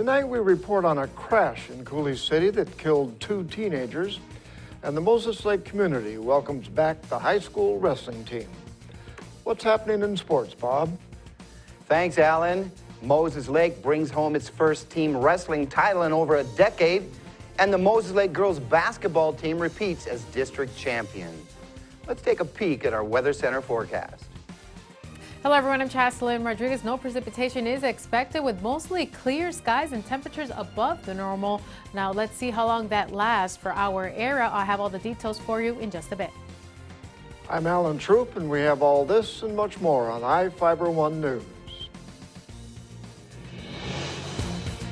Tonight we report on a crash in Coulee City that killed 2 teenagers, and the Moses Lake community welcomes back the high school wrestling team. What's happening in sports, Bob? Thanks, Alan. Moses Lake brings home its first team wrestling title in over a decade, and the Moses Lake girls basketball team repeats as district champion. Let's take a peek at our Weather Center forecast. Hello everyone, I'm Chaslyn Rodriguez. No precipitation is expected with mostly clear skies and temperatures above the normal. Now let's see how long that lasts for our area. I'll have all the details for you in just a bit. I'm Alan Troop, and we have all this and much more on iFiber One News.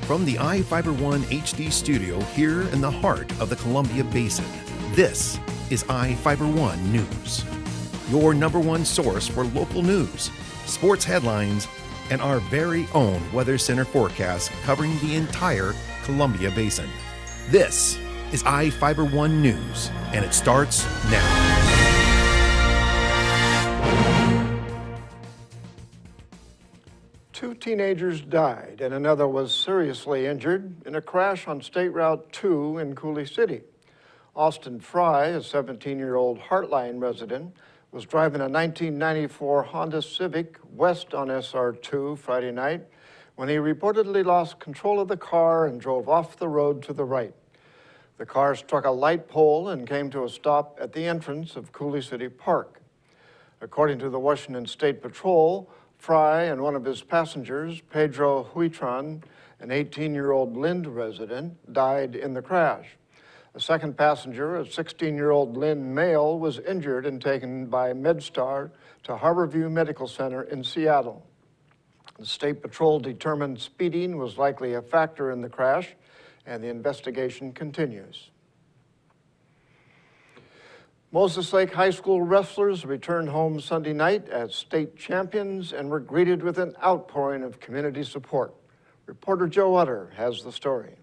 From the iFiber One HD studio here in the heart of the Columbia Basin, this is iFiber One News. Your #1 source for local news, sports headlines, and our very own Weather Center forecast covering the entire Columbia Basin. This is iFiber One News, and it starts now. Two teenagers died and another was seriously injured in a crash on State Route 2 in Coulee City. Austin Fry, a 17-year-old Heartline resident, was driving a 1994 Honda Civic west on SR2 Friday night when he reportedly lost control of the car and drove off the road to the right. The car struck a light pole and came to a stop at the entrance of Coulee City Park. According to the Washington State Patrol, Fry and one of his passengers, Pedro Huitron, an 18-year-old Lind resident, died in the crash. A second passenger, a 16-year-old Lynn male, was injured and taken by MedStar to Harborview Medical Center in Seattle. The State Patrol determined speeding was likely a factor in the crash, and the investigation continues. Moses Lake High School wrestlers returned home Sunday night as state champions and were greeted with an outpouring of community support. Reporter Joe Utter has the story.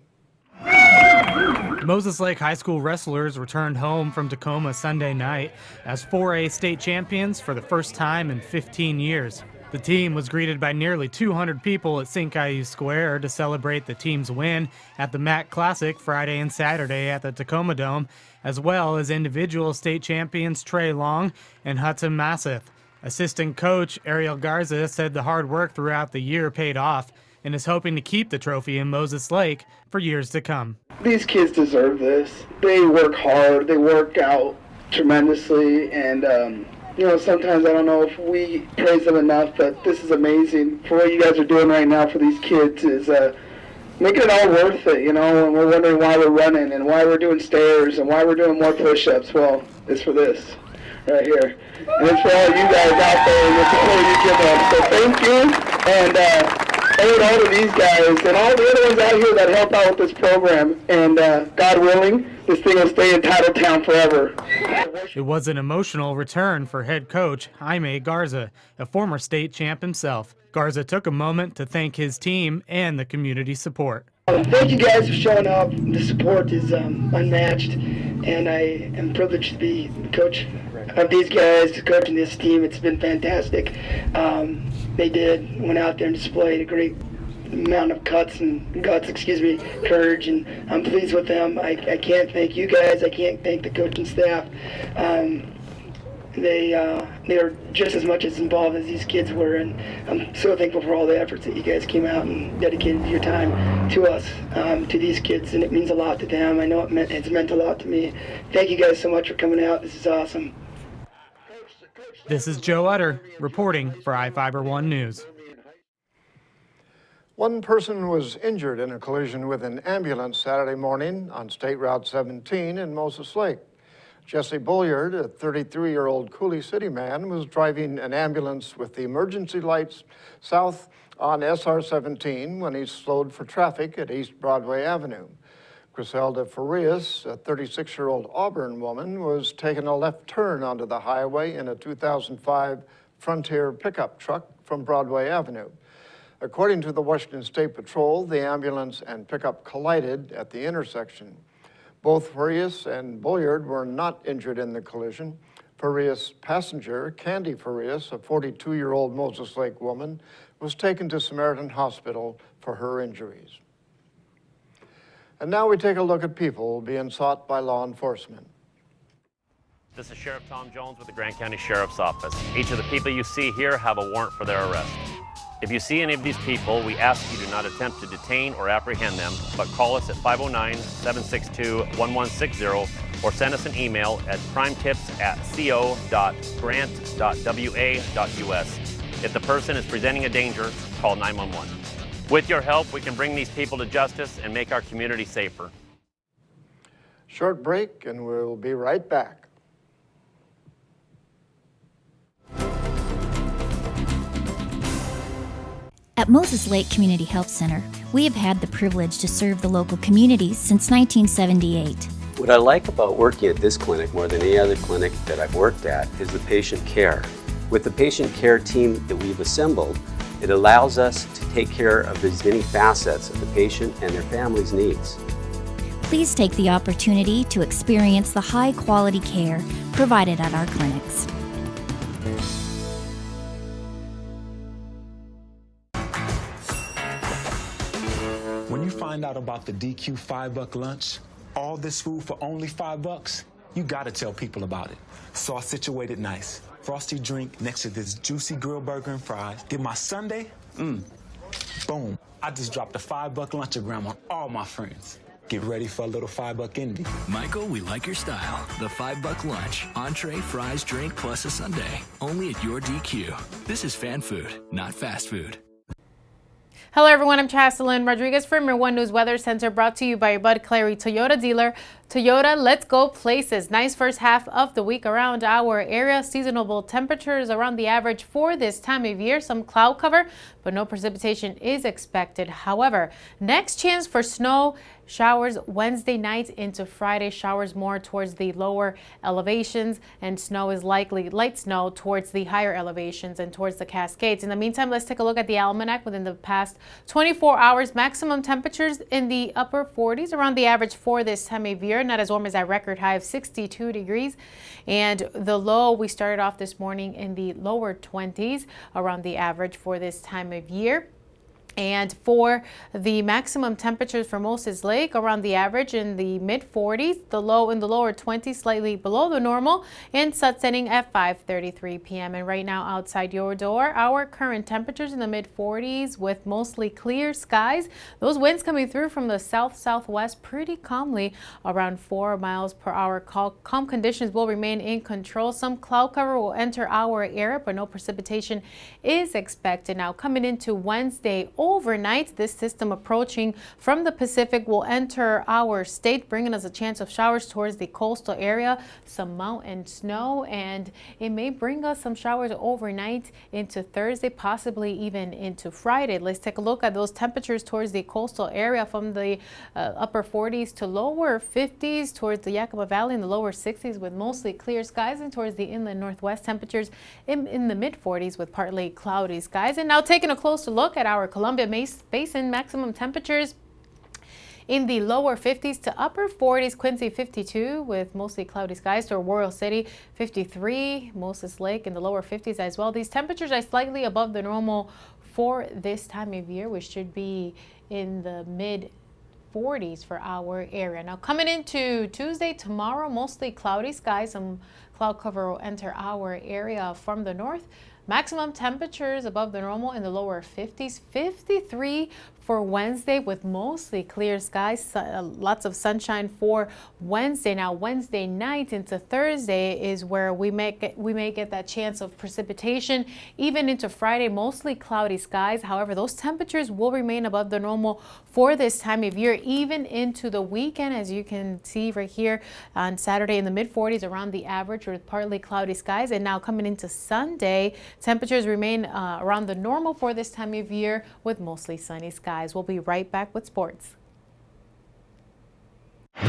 Moses Lake High School wrestlers returned home from Tacoma Sunday night as 4A state champions for the first time in 15 years. The team was greeted by nearly 200 people at St. Cayuse Square to celebrate the team's win at the MAC Classic Friday and Saturday at the Tacoma Dome, as well as individual state champions Trey Long and Hudson Masseth. Assistant coach Ariel Garza said the hard work throughout the year paid off and is hoping to keep the trophy in Moses Lake for years to come. These kids deserve this. They work hard, they work out tremendously, and sometimes I don't know if we praise them enough, but this is amazing. For what you guys are doing right now for these kids is making it all worth it, and we're wondering why we're running and why we're doing stairs and why we're doing more push-ups. Well, it's for this right here. And it's for all you guys out there and the support you give us. So thank you, and thank all of these guys and all the other ones out here that help out with this program. And God willing, this thing will stay in Titletown forever. It was an emotional return for head coach Jaime Garza, a former state champ himself. Garza took a moment to thank his team and the community support. Thank you guys for showing up. The support is unmatched, and I am privileged to be the coach of these guys, coaching this team. It's been fantastic. They went out there and displayed a great amount of guts, courage, and I'm pleased with them. I can't thank you guys. I can't thank the coaching staff. They are just as much as involved as these kids were, and I'm so thankful for all the efforts that you guys came out and dedicated your time to us, to these kids, and it means a lot to them. I know it's meant a lot to me. Thank you guys so much for coming out. This is awesome. This is Joe Utter reporting for iFiber One News. One person was injured in a collision with an ambulance Saturday morning on State Route 17 in Moses Lake. Jesse Bulliard, a 33-year-old Coulee City man, was driving an ambulance with the emergency lights south on SR-17 when he slowed for traffic at East Broadway Avenue. Griselda Farias, a 36-year-old Auburn woman, was taking a left turn onto the highway in a 2005 Frontier pickup truck from Broadway Avenue. According to the Washington State Patrol, the ambulance and pickup collided at the intersection. Both Farias and Bulliard were not injured in the collision. Farias' passenger, Candy Farias, a 42-year-old Moses Lake woman, was taken to Samaritan Hospital for her injuries. And now we take a look at people being sought by law enforcement. This is Sheriff Tom Jones with the Grant County Sheriff's Office. Each of the people you see here have a warrant for their arrest. If you see any of these people, we ask you do not attempt to detain or apprehend them, but call us at 509-762-1160 or send us an email at crimetips@co.grant.wa.us. If the person is presenting a danger, call 911. With your help, we can bring these people to justice and make our community safer. Short break, and we'll be right back. At Moses Lake Community Health Center, we have had the privilege to serve the local communities since 1978. What I like about working at this clinic more than any other clinic that I've worked at is the patient care. With the patient care team that we've assembled, it allows us to take care of as many facets of the patient and their family's needs. Please take the opportunity to experience the high-quality care provided at our clinics. When you find out about the DQ $5 lunch, all this food for only $5, you gotta tell people about it. So I situated nice. Frosty drink next to this juicy grilled burger and fries. Get my sundae, boom. I just dropped a $5 lunchogram on all my friends. Get ready for a little $5 envy. Michael, we like your style. The $5 lunch. Entree, fries, drink, plus a sundae. Only at your DQ. This is fan food, not fast food. Hello everyone, I'm Chaselyn Rodriguez from your One News Weather Center, brought to you by your Bud Clary Toyota dealer. Toyota, let's go places. Nice first half of the week around our area. Seasonable temperatures around the average for this time of year. Some cloud cover, but no precipitation is expected. However, next chance for snow showers Wednesday night into Friday. Showers more towards the lower elevations, and snow is likely, light snow towards the higher elevations and towards the Cascades. In the meantime, let's take a look at the almanac within the past 24 hours. Maximum temperatures in the upper 40s around the average for this time of year. Not as warm as that record high of 62 degrees. And the low, we started off this morning in the lower 20s around the average for this time of year. And for the maximum temperatures for Moses Lake, around the average in the mid-40s, the low in the lower 20s, slightly below the normal, and sun setting at 5:33 p.m. And right now outside your door, our current temperatures in the mid-40s with mostly clear skies. Those winds coming through from the south-southwest pretty calmly, around 4 miles per hour. Calm conditions will remain in control. Some cloud cover will enter our area, but no precipitation is expected. Now coming into Wednesday, overnight, this system approaching from the Pacific will enter our state, bringing us a chance of showers towards the coastal area, some mountain snow, and it may bring us some showers overnight into Thursday, possibly even into Friday. Let's take a look at those temperatures towards the coastal area from the upper 40s to lower 50s towards the Yakima Valley in the lower 60s with mostly clear skies, and towards the inland northwest temperatures in the mid 40s with partly cloudy skies. And now taking a closer look at our Columbia Basin maximum temperatures in the lower 50s to upper 40s. Quincy 52 with mostly cloudy skies, to Royal City 53, Moses Lake in the lower 50s as well. These temperatures are slightly above the normal for this time of year, which should be in the mid 40s for our area. Now coming into Tuesday, tomorrow, mostly cloudy skies. Some cloud cover will enter our area from the north. Maximum temperatures above the normal in the lower 50s, 53 for Wednesday with mostly clear skies, lots of sunshine for Wednesday. Now Wednesday night into Thursday is where we may get that chance of precipitation. Even into Friday, mostly cloudy skies. However, those temperatures will remain above the normal for this time of year, even into the weekend, as you can see right here on Saturday in the mid 40s around the average with partly cloudy skies. And now coming into Sunday, temperatures remain around the normal for this time of year with mostly sunny skies. We'll be right back with sports.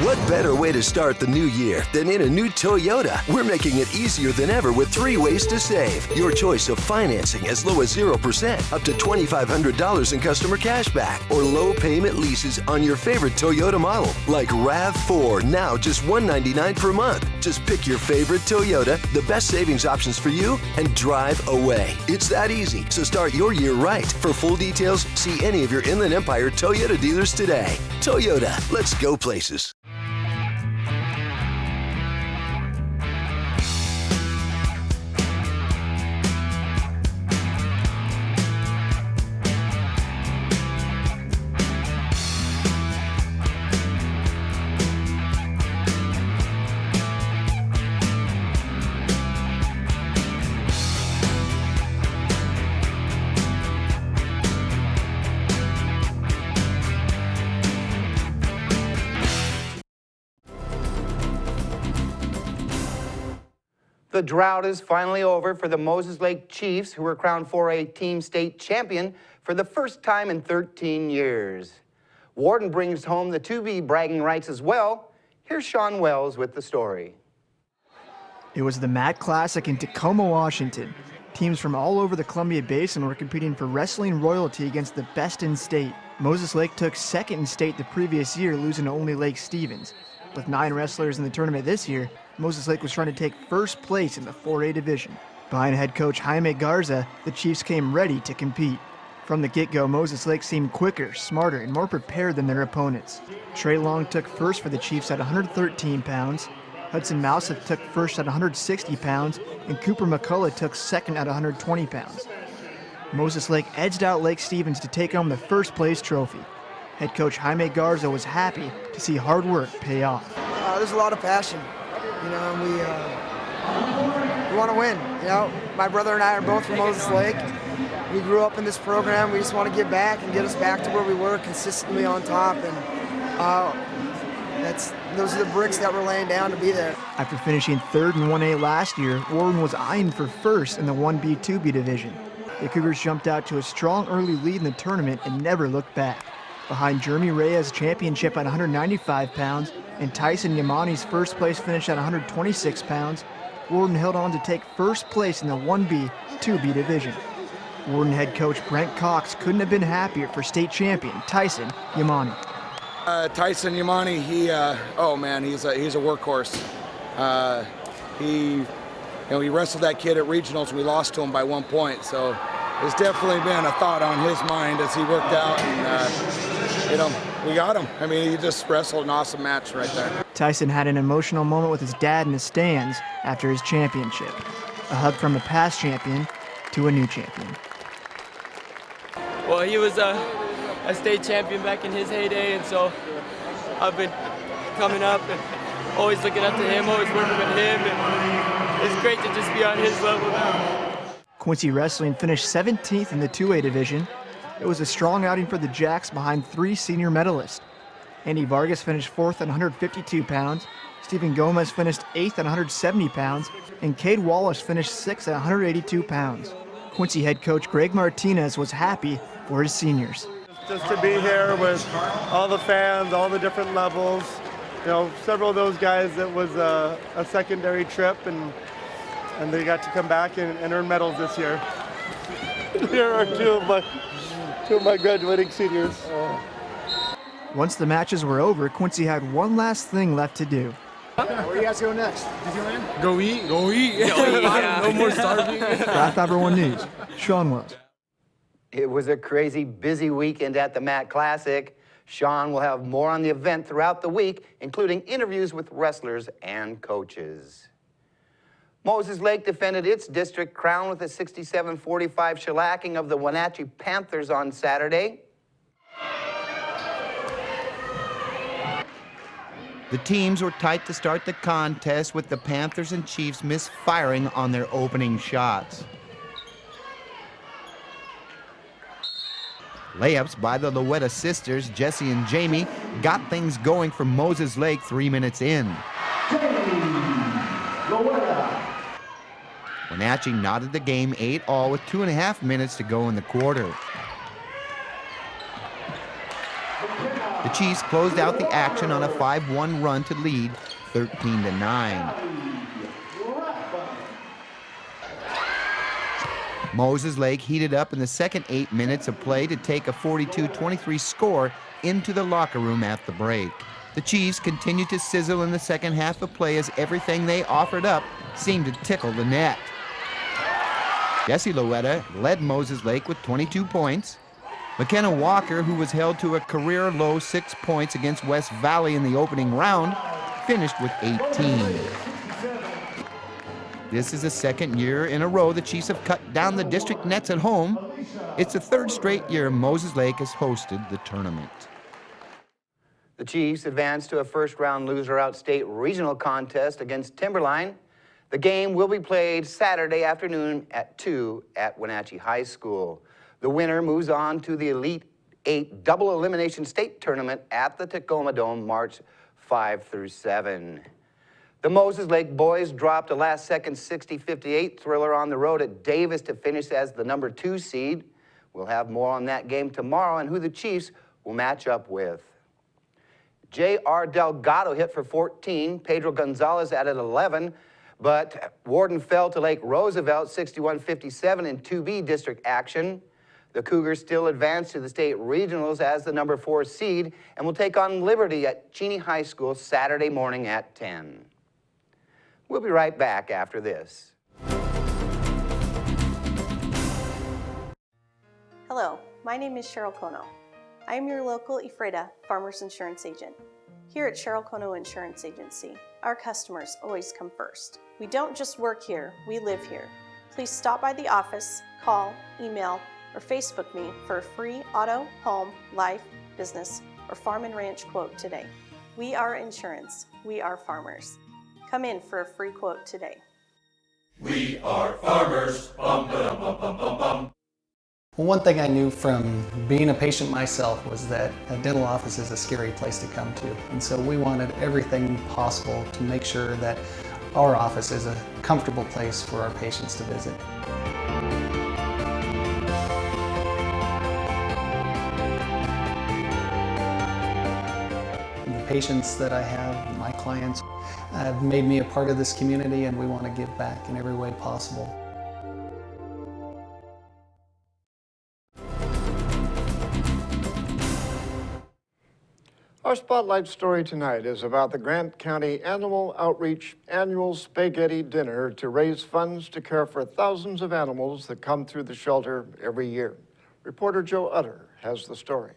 What better way to start the new year than in a new Toyota? We're making it easier than ever with 3 ways to save. Your choice of financing as low as 0%, up to $2,500 in customer cash back, or low payment leases on your favorite Toyota model, like RAV4, now just $199 per month. Just pick your favorite Toyota, the best savings options for you, and drive away. It's that easy, so start your year right. For full details, see any of your Inland Empire Toyota dealers today. Toyota, let's go places. The drought is finally over for the Moses Lake Chiefs, who were crowned 4A team state champion for the first time in 13 years. Warden brings home the 2B bragging rights as well. Here's Sean Wells with the story. It was the MAT Classic in Tacoma, Washington. Teams from all over the Columbia Basin were competing for wrestling royalty against the best in state. Moses Lake took second in state the previous year, losing to only Lake Stevens. With 9 wrestlers in the tournament this year, Moses Lake was trying to take first place in the 4A division. Behind head coach Jaime Garza, the Chiefs came ready to compete. From the get-go, Moses Lake seemed quicker, smarter, and more prepared than their opponents. Trey Long took first for the Chiefs at 113 pounds. Hudson Mouseth took first at 160 pounds, and Cooper McCullough took second at 120 pounds. Moses Lake edged out Lake Stevens to take home the first place trophy. Head coach Jaime Garza was happy to see hard work pay off. There's a lot of passion, you know, and we want to win. You know, my brother and I are both from Moses Lake. We grew up in this program. We just want to give back and get us back to where we were, consistently on top. And those are the bricks that we're laying down to be there. After finishing third in 1A last year, Warren was eyeing for first in the 1B, 2B division. The Cougars jumped out to a strong early lead in the tournament and never looked back. Behind Jeremy Reyes' championship at 195 pounds and Tyson Yamani's first place finish at 126 pounds, Warden held on to take first place in the 1B, 2B division. Warden head coach Brent Cox couldn't have been happier for state champion Tyson Yamani. Tyson Yamani, he's a workhorse. He wrestled that kid at regionals and we lost to him by 1 point. So it's definitely been a thought on his mind as he worked out, and we got him. I mean, he just wrestled an awesome match right there. Tyson had an emotional moment with his dad in the stands after his championship. A hug from a past champion to a new champion. Well, he was a state champion back in his heyday, and so I've been coming up and always looking up to him, always working with him, and it's great to just be on his level now. Quincy Wrestling finished 17th in the 2A division. It was a strong outing for the Jacks behind 3 senior medalists. Andy Vargas finished 4th at 152 pounds, Stephen Gomez finished 8th at 170 pounds, and Cade Wallace finished 6th at 182 pounds. Quincy head coach Greg Martinez was happy for his seniors. Just to be here with all the fans, all the different levels. You know, several of those guys, it was a secondary trip, and they got to come back and earn medals this year. Here are two of my graduating seniors. Once the matches were over, Quincy had one last thing left to do. Where do you guys go next? Disneyland? Go eat. Go eat, yeah. No more starving. For Fiber One News, Sean Wells. It was a crazy busy weekend at the MAT Classic. Sean will have more on the event throughout the week, including interviews with wrestlers and coaches. Moses Lake defended its district crown with a 67-45 shellacking of the Wenatchee Panthers on Saturday. The teams were tight to start the contest, with the Panthers and Chiefs misfiring on their opening shots. Layups by the Loetta sisters, Jesse and Jamie, got things going for Moses Lake 3 minutes in. Wenatchee knotted the game 8-all with 2.5 minutes to go in the quarter. The Chiefs closed out the action on a 5-1 run to lead 13-9. Moses Lake heated up in the second 8 minutes of play to take a 42-23 score into the locker room at the break. The Chiefs continued to sizzle in the second half of play as everything they offered up seemed to tickle the net. Jesse Loetta led Moses Lake with 22 points. McKenna Walker, who was held to a career-low 6 points against West Valley in the opening round, finished with 18. This is the second year in a row the Chiefs have cut down the district nets at home. It's the third straight year Moses Lake has hosted the tournament. The Chiefs advanced to a first-round loser-out state regional contest against Timberline. The game will be played Saturday afternoon at 2 at Wenatchee High School. The winner moves on to the Elite 8 double elimination state tournament at the Tacoma Dome March 5 through 7. The Moses Lake boys dropped a last-second 60-58 thriller on the road at Davis to finish as the number 2 seed. We'll have more on that game tomorrow and who the Chiefs will match up with. J.R. Delgado hit for 14. Pedro Gonzalez added 11. But Warden fell to Lake Roosevelt 61-57 in 2B district action. The Cougars still advance to the state regionals as the number 4 seed and will take on Liberty at Cheney High School Saturday morning at 10. We'll be right back after this. Hello, my name is Cheryl Kono. I am your local Ephrata Farmers Insurance Agent. Here at Cheryl Kono Insurance Agency, our customers always come first. We don't just work here, we live here. Please stop by the office, call, email, or Facebook me for a free auto, home, life, business, or farm and ranch quote today. We are insurance. We are farmers. Come in for a free quote today. We are farmers. Bum, ba-dum, bum, bum, bum, bum. Well, one thing I knew from being a patient myself was that a dental office is a scary place to come to. And so we wanted everything possible to make sure that our office is a comfortable place for our patients to visit. The patients that I have, my clients, have made me a part of this community, and we want to give back in every way possible. Our spotlight story tonight is about the Grant County Animal Outreach Annual Spaghetti Dinner to raise funds to care for thousands of animals that come through the shelter every year. Reporter Joe Utter has the story.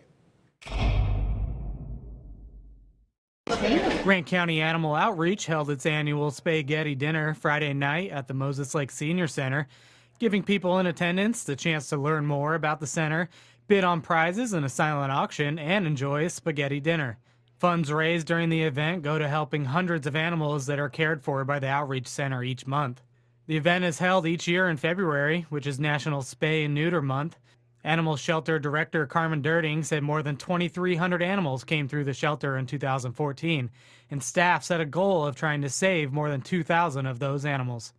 Grant County Animal Outreach held its annual Spaghetti Dinner Friday night at the Moses Lake Senior Center, giving people in attendance the chance to learn more about the center, bid on prizes in a silent auction, and enjoy a spaghetti dinner. Funds raised during the event go to helping hundreds of animals that are cared for by the Outreach Center each month. The event is held each year in February, which is National Spay and Neuter Month. Animal Shelter Director Carmen Dirting said more than 2,300 animals came through the shelter in 2014, and staff set a goal of trying to save more than 2,000 of those animals.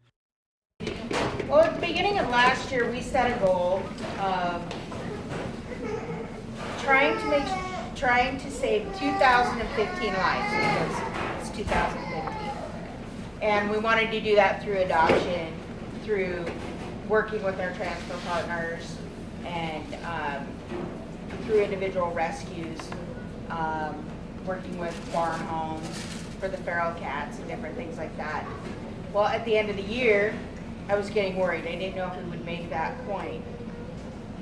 Well, at the beginning of last year, we set a goal of trying to save 2,015 lives, because it's 2015. And we wanted to do that through adoption, through working with our transfer partners, and through individual rescues, working with barn homes for the feral cats and different things like that. Well, at the end of the year, I was getting worried. I didn't know if we would make that point,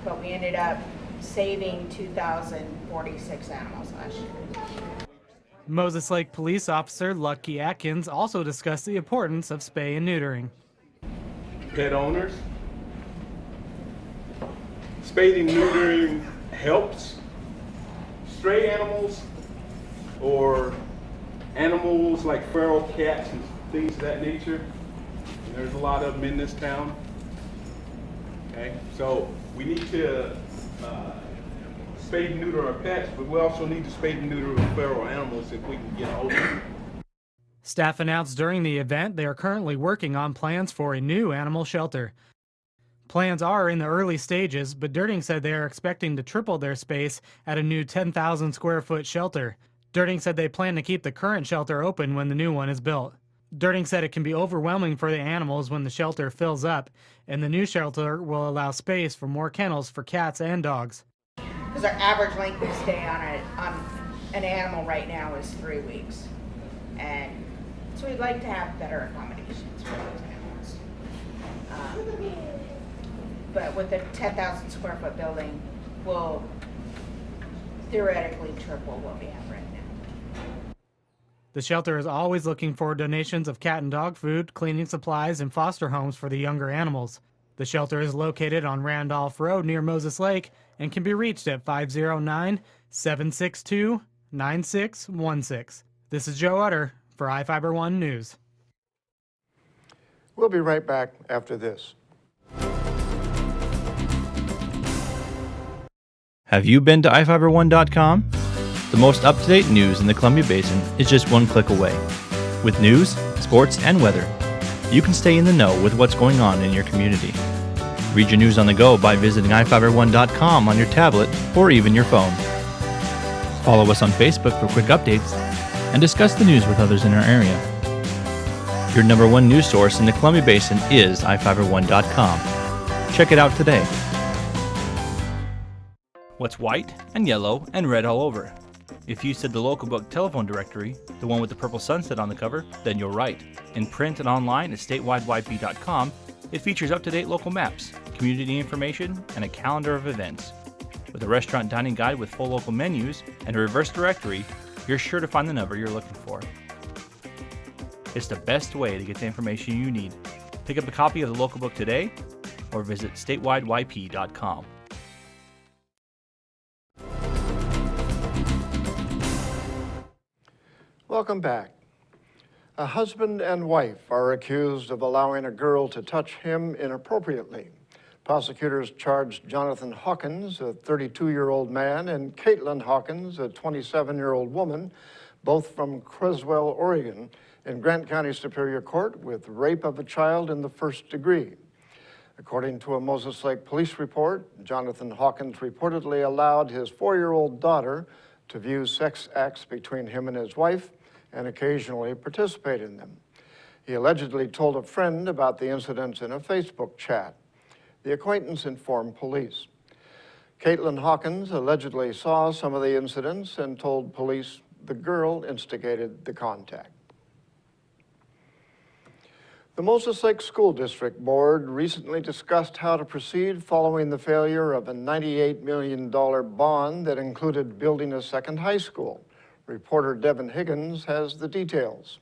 but we ended up saving 2,046 animals last year. Moses Lake Police Officer Lucky Atkins also discussed the importance of spay and neutering. Pet owners, spaying and neutering helps. Stray animals or animals like feral cats and things of that nature, and there's a lot of them in this town. Okay, so we need to spay and neuter our pets, but we also need to spay and neuter feral animals if we can get hold of them. Staff announced during the event they are currently working on plans for a new animal shelter. Plans are in the early stages, but Durding said they are expecting to triple their space at a new 10,000 square foot shelter. Durding said they plan to keep the current shelter open when the new one is built. Durding said it can be overwhelming for the animals when the shelter fills up, and the new shelter will allow space for more kennels for cats and dogs. Because our average length of stay on an animal right now is 3 weeks. And so we'd like to have better accommodations for those animals. But with a 10,000 square foot building, we'll theoretically triple what we have right now. The shelter is always looking for donations of cat and dog food, cleaning supplies, and foster homes for the younger animals. The shelter is located on Randolph Road near Moses Lake and can be reached at 509-762-9616. This is Joe Utter for iFiber One News. We'll be right back after this. Have you been to iFiber1.com? The most up-to-date news in the Columbia Basin is just one click away. With news, sports, and weather, you can stay in the know with what's going on in your community. Read your news on the go by visiting iFiber1.com on your tablet or even your phone. Follow us on Facebook for quick updates and discuss the news with others in our area. Your number one news source in the Columbia Basin is iFiber1.com. Check it out today. What's white and yellow and red all over? If you said the local book telephone directory, the one with the purple sunset on the cover, then you're right. In print and online at statewideyp.com, it features up-to-date local maps, community information, and a calendar of events. With a restaurant dining guide with full local menus and a reverse directory, you're sure to find the number you're looking for. It's the best way to get the information you need. Pick up a copy of the local book today or visit statewideyp.com. Welcome back. A husband and wife are accused of allowing a girl to touch him inappropriately. Prosecutors charged Jonathan Hawkins, a 32-year-old man, and Caitlin Hawkins, a 27-year-old woman, both from Creswell, Oregon, in Grant County Superior Court with rape of a child in the first degree. According to a Moses Lake police report, Jonathan Hawkins reportedly allowed his 4-year-old daughter to view sex acts between him and his wife and occasionally participate in them. He allegedly told a friend about the incidents in a Facebook chat. The acquaintance informed police. Caitlin Hawkins allegedly saw some of the incidents and told police the girl instigated the contact. The Moses Lake School District Board recently discussed how to proceed following the failure of a $98 million bond that included building a second high school. Reporter Devin Higgins has the details.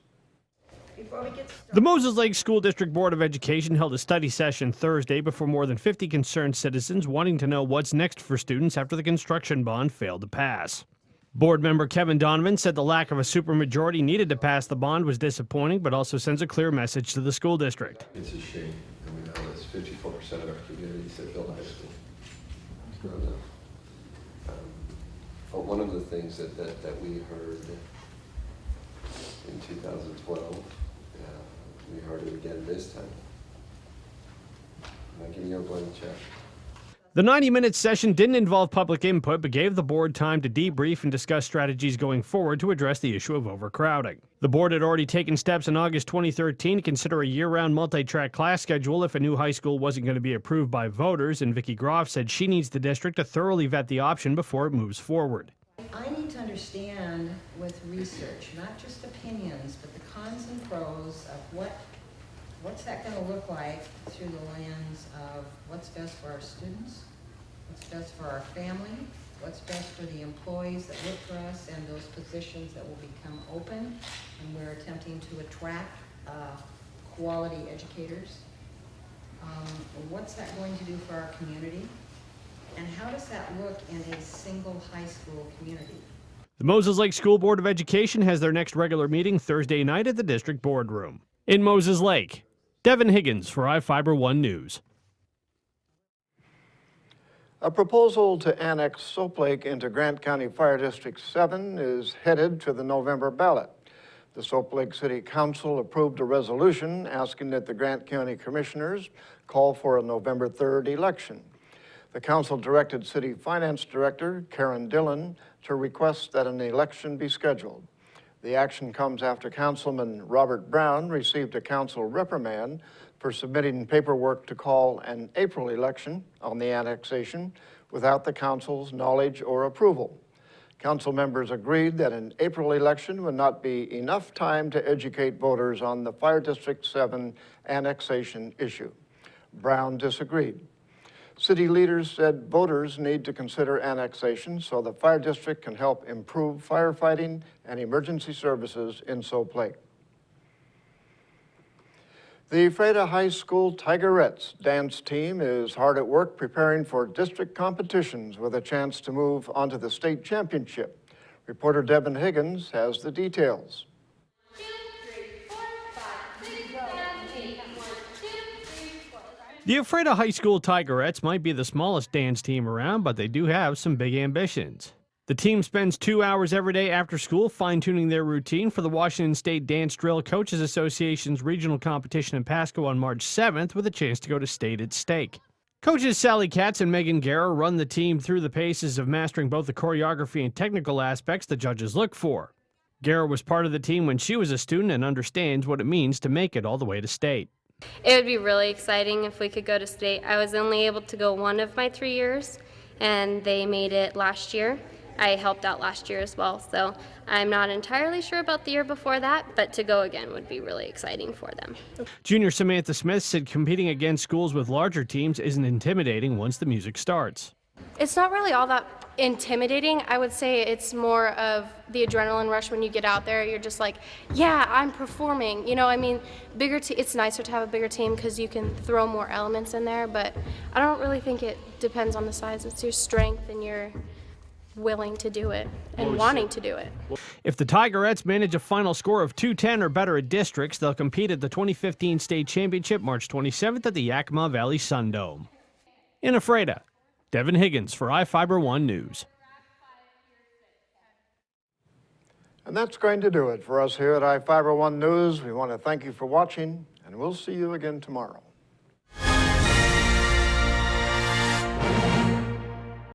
The Moses Lake School District Board of Education held a study session Thursday before more than 50 concerned citizens wanting to know what's next for students after the construction bond failed to pass. Board member Kevin Donovan said the lack of a supermajority needed to pass the bond was disappointing, but also sends a clear message to the school district. It's a shame, and we know that's 54% of our community said build a high school. It's not enough. But one of the things that we heard in 2012, we heard it again this time. I'm not giving you a blank check. The 90-minute session didn't involve public input, but gave the board time to debrief and discuss strategies going forward to address the issue of overcrowding. The board had already taken steps in August 2013 to consider a year-round multi-track class schedule if a new high school wasn't going to be approved by voters, and Vicki Groff said she needs the district to thoroughly vet the option before it moves forward. I need to understand with research, not just opinions, but the cons and pros of what's that going to look like through the lens of what's best for our students, what's best for our family, what's best for the employees that work for us and those positions that will become open, and we're attempting to attract quality educators. What's that going to do for our community? And how does that look in a single high school community? The Moses Lake School Board of Education has their next regular meeting Thursday night at the district boardroom. In Moses Lake, Devin Higgins for iFiber One News. A proposal to annex Soap Lake into Grant County Fire District 7 is headed to the November ballot. The Soap Lake City Council approved a resolution asking that the Grant County Commissioners call for a November 3rd election. The council directed City Finance Director Karen Dillon to request that an election be scheduled. The action comes after Councilman Robert Brown received a council reprimand for submitting paperwork to call an April election on the annexation without the council's knowledge or approval. Council members agreed that an April election would not be enough time to educate voters on the Fire District 7 annexation issue. Brown disagreed. City leaders said voters need to consider annexation so the fire district can help improve firefighting and emergency services in Soap Lake. The Ephrata High School Tigerettes dance team is hard at work preparing for district competitions with a chance to move onto the state championship. Reporter Devin Higgins has the details. The Ephrata High School Tigerettes might be the smallest dance team around, but they do have some big ambitions. The team spends 2 hours every day after school fine-tuning their routine for the Washington State Dance Drill Coaches Association's regional competition in Pasco on March 7th with a chance to go to state at stake. Coaches Sally Katz and Megan Guerra run the team through the paces of mastering both the choreography and technical aspects the judges look for. Guerra was part of the team when she was a student and understands what it means to make it all the way to state. It would be really exciting if we could go to state. I was only able to go one of my 3 years, and they made it last year. I helped out last year as well, so I'm not entirely sure about the year before that, but to go again would be really exciting for them. Junior Samantha Smith said competing against schools with larger teams isn't intimidating once the music starts. It's not really all that intimidating. I would say it's more of the adrenaline rush when you get out there. You're just like, yeah, I'm performing. You know, I mean, it's nicer to have a bigger team because you can throw more elements in there, but I don't really think it depends on the size. It's your strength and your willing to do it and wanting to do it. If the Tigerettes manage a final score of 210 or better at districts, they'll compete at the 2015 state championship March 27th at the Yakima Valley Sundome. In Ephrata, Devin Higgins for iFiber One News. And that's going to do it for us here at iFiber One News. We want to thank you for watching, and we'll see you again tomorrow.